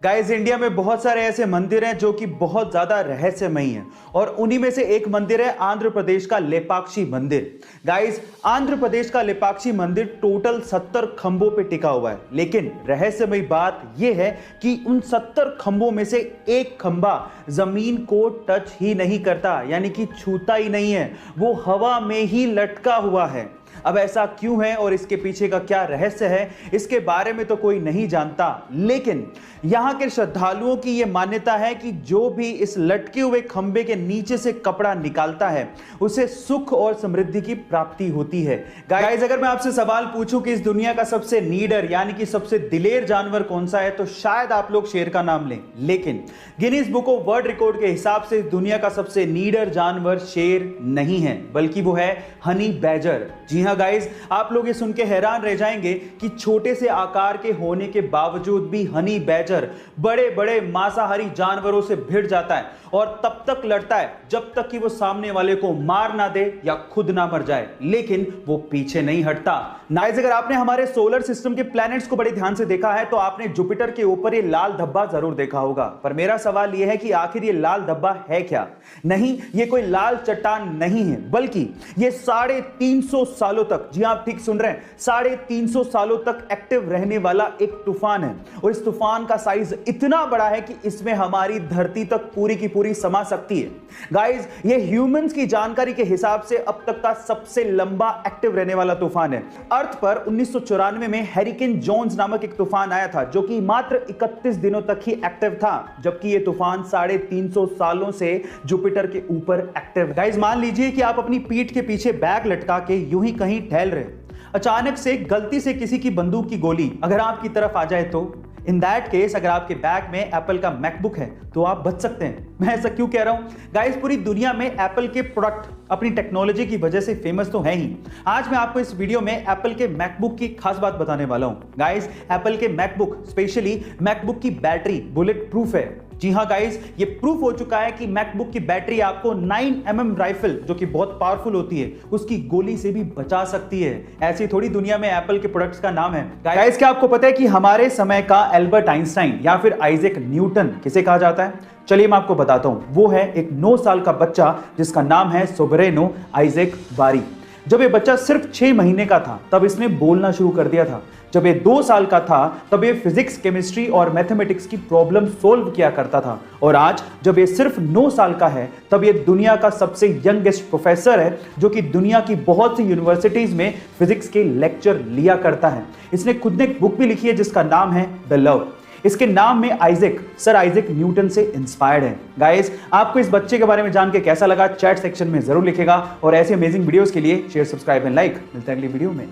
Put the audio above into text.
Guys, India में बहुत सारे ऐसे मंदिर हैं जो कि बहुत ज्यादा रहस्यमयी हैं और उन्हीं में से एक मंदिर है आंध्र प्रदेश का लेपाक्षी मंदिर। गाइस, आंध्र प्रदेश का लेपाक्षी मंदिर टोटल 70 खंभों पे टिका हुआ है, लेकिन रहस्यमयी बात यह है कि उन 70 खंभों में से एक खंभा जमीन को टच ही नहीं करता, यानी कि छूता ही नहीं है, वो हवा में ही लटका हुआ है। अब ऐसा क्यों है और इसके पीछे का क्या रहस्य है, इसके बारे में तो कोई नहीं जानता, लेकिन यहां के श्रद्धालुओं की यह मान्यता है कि जो भी इस लटके हुए खंबे के नीचे से कपड़ा निकालता है उसे सुख और समृद्धि की प्राप्ति होती है। गाइस, अगर मैं आपसे सवाल पूछूं कि इस दुनिया का सबसे नीडर यानी कि सबसे दिलेर जानवर कौन सा है, तो शायद आप लोग शेर का नाम लें, लेकिन Guinness book of world record के हिसाब से दुनिया का सबसे नीडर जानवर शेर नहीं है, बल्कि वो है हनी बैजर। जी हाँ गाइस, आप लोग ये सुन के हैरान रह जाएंगे कि छोटे से आकार के होने के बावजूद भी हनी बैजर बड़े बड़े मांसाहारी जानवरों से भिड़ जाता है और तब तक लड़ता है जब तक कि वो सामने वाले को मार ना दे या खुद ना मर जाए, लेकिन वो पीछे नहीं हटता। गाइस, अगर आपने हमारे सोलर सिस्टम के प्लैनेट्स को बड़े ध्यान से देखा है तो आपने जुपिटर के ऊपर ये लाल धब्बा जरूर देखा होगा, पर मेरा सवाल यह है कि आखिर ये लाल धब्बा है क्या? नहीं, ये कोई लाल चट्टान नहीं है, बल्कि ये 350 सालों तक, जी आप ठीक सुन रहे हैं, 350 सालों तक एक्टिव रहने वाला एक तूफान है और इस तूफान का साइज इतना बड़ा है कि इसमें हमारी धरती तक पूरी की पूरी समा सकती है। गाइस, ये ह्यूमंस की जानकारी के हिसाब से अब तक का सबसे लंबा एक्टिव रहने वाला तूफान है। अर्थ पर 1994 में हैरिकेन जोन्स नामक एक तूफान आया था जो कि मात्र 31 दिनों तक ही एक्टिव था, जबकि ये तूफान 350 सालों से जुपिटर के ऊपर एक्टिव। गाइस, मान लीजिए कि आप अपनी पीठ के पीछे बैग लटका के यूं ही कहीं टहल रहे, अचानक से गलती से किसी की बंदूक की गोली अगर आपकी तरफ आ जाए तो इन दैट केस अगर आपके बैग में एप्पल का मैकबुक है तो आप बच सकते हैं। मैं ऐसा क्यों कह रहा हूं? गाइस, पूरी दुनिया में एप्पल के प्रोडक्ट अपनी टेक्नोलॉजी की वजह से फेमस तो है ही। आज मैं आपको इस वीडियो में एप्पल के मैकबुक की खास बात बताने वाला हूं। गाइस, एप्पल के मैकबुक, स्पेशली मैकबुक की बैटरी बुलेट प्रूफ है। जी हाँ गाइस, ये प्रूफ हो चुका है कि मैकबुक की बैटरी आपको 9mm राइफल, जो कि बहुत पावरफुल होती है, उसकी गोली से भी बचा सकती है। ऐसी थोड़ी दुनिया में एप्पल के प्रोडक्ट्स का नाम है। गाइस, क्या आपको पता है कि हमारे समय का एल्बर्ट आइंस्टाइन या फिर आइजैक न्यूटन किसे कहा जाता है? चलिए मैं आपको बताता हूं। वो है एक 9 साल का बच्चा जिसका नाम है सोबरेनो आइजैक बारी। जब ये बच्चा सिर्फ 6 महीने का था तब इसने बोलना शुरू कर दिया था। जब ये 2 साल का था तब ये फिजिक्स, केमिस्ट्री और मैथमेटिक्स की प्रॉब्लम सोल्व किया करता था, और आज जब ये सिर्फ 9 साल का है तब ये दुनिया का सबसे यंगेस्ट प्रोफेसर है जो कि दुनिया की बहुत सी यूनिवर्सिटीज में फिजिक्स के लेक्चर लिया करता है। इसने खुद ने एक बुक भी लिखी है जिसका नाम है द लव। इसके नाम में आइजैक सर आइजैक न्यूटन से इंस्पायर्ड है। गाइस, आपको इस बच्चे के बारे में जान के कैसा लगा चैट सेक्शन में जरूर लिखेगा, और ऐसे अमेजिंग वीडियोस के लिए शेयर, सब्सक्राइब एंड लाइक। मिलते हैं अगली वीडियो में।